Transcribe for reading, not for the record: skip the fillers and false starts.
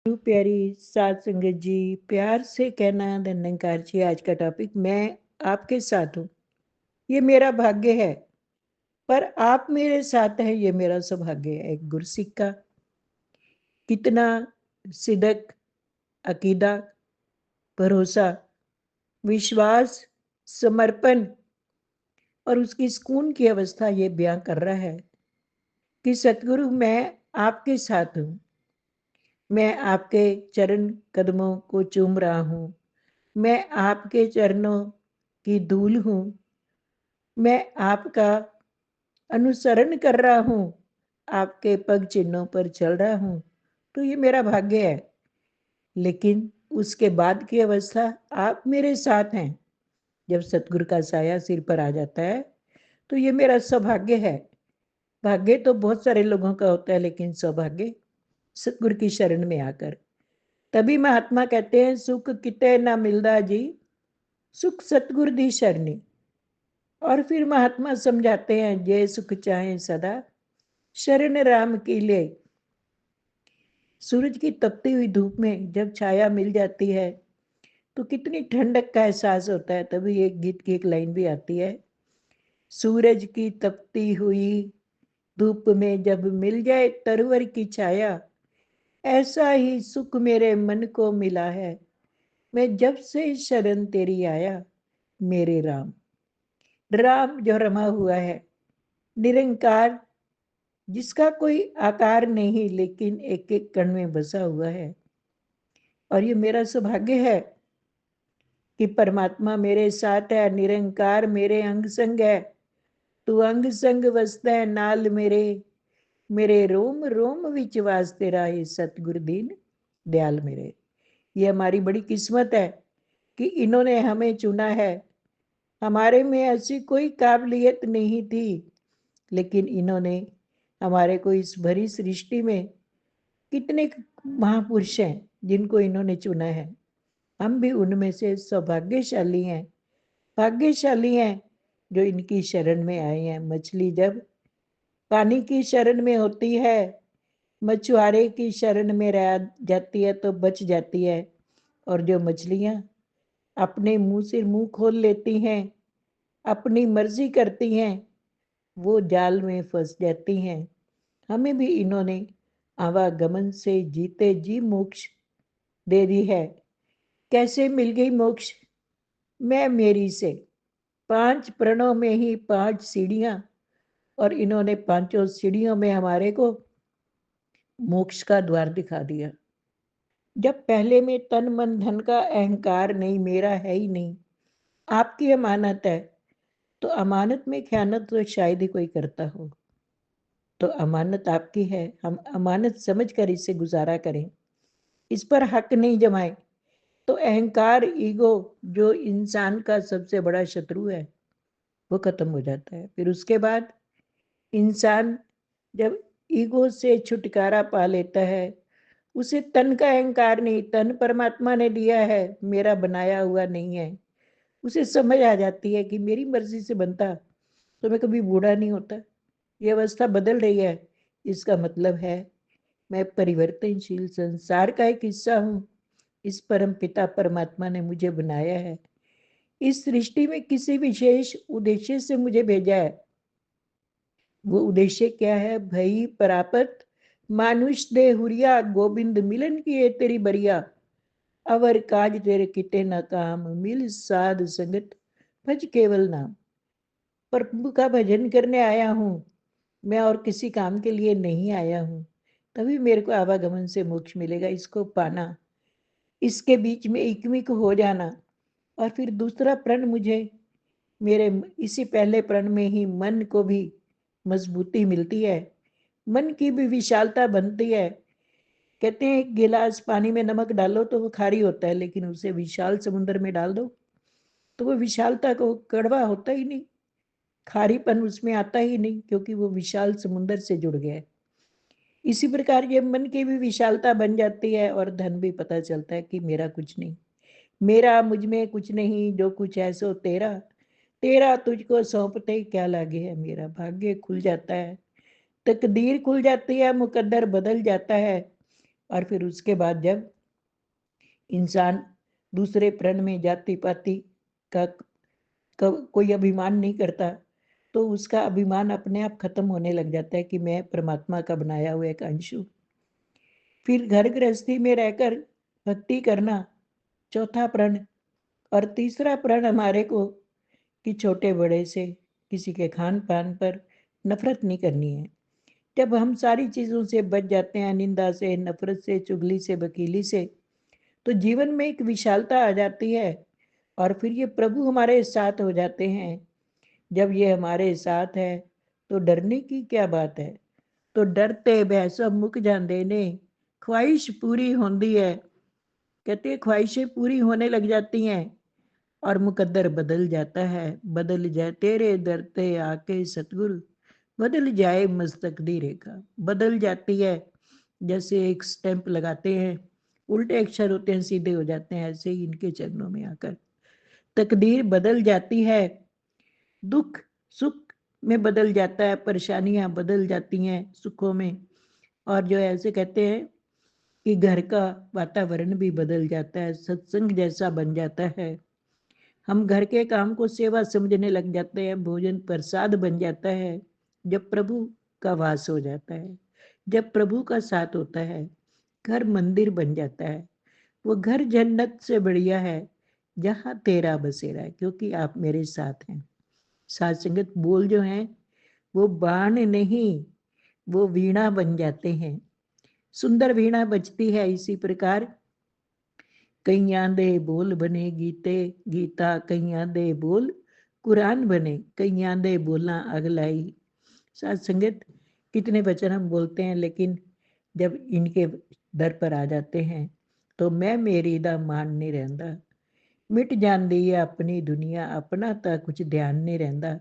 प्यारी सात संगत जी, प्यार से कहना धन्यकार जी। आज का टॉपिक मैं आपके साथ हूँ, ये मेरा भाग्य है। पर आप मेरे साथ हैं, ये मेरा सौभाग्य है। एक गुरसिक का कितना सिदक, अकीदा, भरोसा, विश्वास, समर्पण और उसकी सुकून की अवस्था ये बयां कर रहा है कि सतगुरु मैं आपके साथ हूँ। मैं आपके चरण कदमों को चूम रहा हूँ। मैं आपके चरणों की धूल हूँ। मैं आपका अनुसरण कर रहा हूँ, आपके पग चिन्हों पर चल रहा हूँ, तो ये मेरा भाग्य है। लेकिन उसके बाद की अवस्था, आप मेरे साथ हैं। जब सतगुरु का साया सिर पर आ जाता है तो ये मेरा सौभाग्य है। भाग्य तो बहुत सारे लोगों का होता है, लेकिन सौभाग्य सतगुरु की शरण में आकर। तभी महात्मा कहते हैं, सुख किते ना मिलदा जी, सुख सतगुरु दी शरणी। और फिर महात्मा समझाते हैं, जय सुख चाहे सदा, शरण राम की ले। सूरज की तपती हुई धूप में जब छाया मिल जाती है तो कितनी ठंडक का एहसास होता है। तभी एक गीत की एक लाइन भी आती है, सूरज की तपती हुई धूप में जब मिल जाए तरवर की छाया, ऐसा ही सुख मेरे मन को मिला है, मैं जब से शरण तेरी आया। मेरे राम, राम जो रमा हुआ है, निरंकार, जिसका कोई आकार नहीं, लेकिन एक एक कण में बसा हुआ है। और ये मेरा सौभाग्य है कि परमात्मा मेरे साथ है। निरंकार मेरे अंग संग है, तू अंग संग वसता है नाल मेरे। मेरे रोम रोम विच वास तेरा, ये सतगुरु दीन दयाल मेरे। ये हमारी बड़ी किस्मत है कि इन्होंने हमें चुना है। हमारे में ऐसी कोई काबिलियत नहीं थी, लेकिन इन्होंने हमारे को इस भरी सृष्टि में कितने महापुरुष हैं जिनको इन्होंने चुना है। हम भी उनमें से सौभाग्यशाली हैं, भाग्यशाली हैं जो इनकी शरण में आए हैं। मछली जब पानी की शरण में होती है, मछुआरे की शरण में रह जाती है तो बच जाती है। और जो मछलियां अपने मुंह से मुंह खोल लेती हैं, अपनी मर्जी करती हैं, वो जाल में फंस जाती हैं। हमें भी इन्होंने आवागमन से जीते जी मोक्ष दे दी है। कैसे मिल गई मोक्ष? मैं मेरी से 5 प्रणों में ही 5 सीढ़ियां, और इन्होंने पांचों सीढ़ियों में हमारे को मोक्ष का द्वार दिखा दिया। जब पहले में तन मन धन का अहंकार नहीं, मेरा है ही नहीं, आपकी अमानत है, तो अमानत में ख्यानत तो शायद ही कोई करता हो। तो अमानत आपकी है, हम अमानत समझकर इसे गुजारा करें, इस पर हक नहीं जमाएं। तो अहंकार, ईगो, जो इंसान का सबसे बड़ा शत्रु है, वो खत्म हो जाता है। फिर उसके बाद इंसान जब ईगो से छुटकारा पा लेता है, उसे तन का अहंकार नहीं, तन परमात्मा ने दिया है, मेरा बनाया हुआ नहीं है। उसे समझ आ जाती है कि मेरी मर्जी से बनता तो मैं कभी बूढ़ा नहीं होता। ये अवस्था बदल रही है, इसका मतलब है मैं परिवर्तनशील संसार का एक हिस्सा हूँ। इस परम पिता परमात्मा ने मुझे बनाया है, इस सृष्टि में किसी विशेष उद्देश्य से मुझे भेजा है। वो उद्देश्य क्या है? भई परापत मानुष दे हुरिया, गोविंद मिलन किए तेरी बरिया। अवर काज तेरे किते न काम, मिल साध संगत भज केवल नाम। प्रभु का भजन करने आया हूँ मैं, और किसी काम के लिए नहीं आया हूँ। तभी मेरे को आवागमन से मोक्ष मिलेगा, इसको पाना, इसके बीच में एकमिक हो जाना। और फिर दूसरा प्रण मुझे, मेरे इसी पहले प्रण में ही मन को भी मजबूती मिलती है, मन की भी विशालता बनती है। कहते हैं एक गिलास पानी में नमक डालो तो वो खारी होता है, लेकिन उसे विशाल समुद्र में डाल दो तो वो विशालता को कड़वा होता ही नहीं, खारीपन उसमें आता ही नहीं, क्योंकि वो विशाल समुद्र से जुड़ गया है। इसी प्रकार ये मन की भी विशालता बन जाती है, और धन भी पता चलता है कि मेरा कुछ नहीं, मेरा मुझ में कुछ नहीं, जो कुछ है सो तेरा, तेरा तुझको सौंपते ही क्या लागे है मेरा। भाग्य खुल जाता है, तकदीर खुल जाती है, मुकद्दर बदल जाता है। और फिर उसके बाद जब इंसान दूसरे प्रण में जाति पाति का कोई अभिमान नहीं करता, तो उसका अभिमान अपने आप खत्म होने लग जाता है कि मैं परमात्मा का बनाया हुआ एक अंश हूँ। फिर घर गृहस्थी में रहकर भक्ति करना, चौथा प्रण। और तीसरा प्रण हमारे को कि छोटे बड़े से किसी के खान पान पर नफरत नहीं करनी है। जब हम सारी चीज़ों से बच जाते हैं, निंदा से, नफरत से, चुगली से, वकीली से, तो जीवन में एक विशालता आ जाती है और फिर ये प्रभु हमारे साथ हो जाते हैं। जब ये हमारे साथ है तो डरने की क्या बात है। तो डरते भय सब मुक जाते ने, ख्वाहिश पूरी होती है। कहते हैं ख्वाहिशें पूरी होने लग जाती हैं और मुकद्दर बदल जाता है। बदल जाए तेरे डरते आके सतगुरु, बदल जाए मस्तक दी रेखा। बदल जाती है, जैसे एक स्टैंप लगाते हैं, उल्टे अक्षर होते हैं सीधे हो जाते हैं, ऐसे ही इनके चरणों में आकर तकदीर बदल जाती है। दुख सुख में बदल जाता है, परेशानियां बदल जाती हैं सुखों में। और जो ऐसे कहते हैं कि घर का वातावरण भी बदल जाता है, सत्संग जैसा बन जाता है। हम घर के काम को सेवा समझने लग जाते हैं, भोजन प्रसाद बन जाता है जब प्रभु का वास हो जाता है, जब प्रभु का साथ होता है। घर मंदिर बन जाता है। वो घर जन्नत से बढ़िया है जहाँ तेरा बसेरा है, क्योंकि आप मेरे साथ हैं। साथ संगत बोल जो हैं वो बाण नहीं, वो वीणा बन जाते हैं। सुंदर वीणा बजती है। इसी प्रकार कईयां दे बोल बने गीते गीता, कईयां दे बोल कुरान बने, कईयां दे बोला अगलाई। साथ संगत कितने वचन हम बोलते हैं, लेकिन जब इनके दर पर आ जाते हैं तो मैं मेरी दा मान नहीं रहता। मिट जाती है अपनी दुनिया, अपना तो कुछ ध्यान नहीं रहता।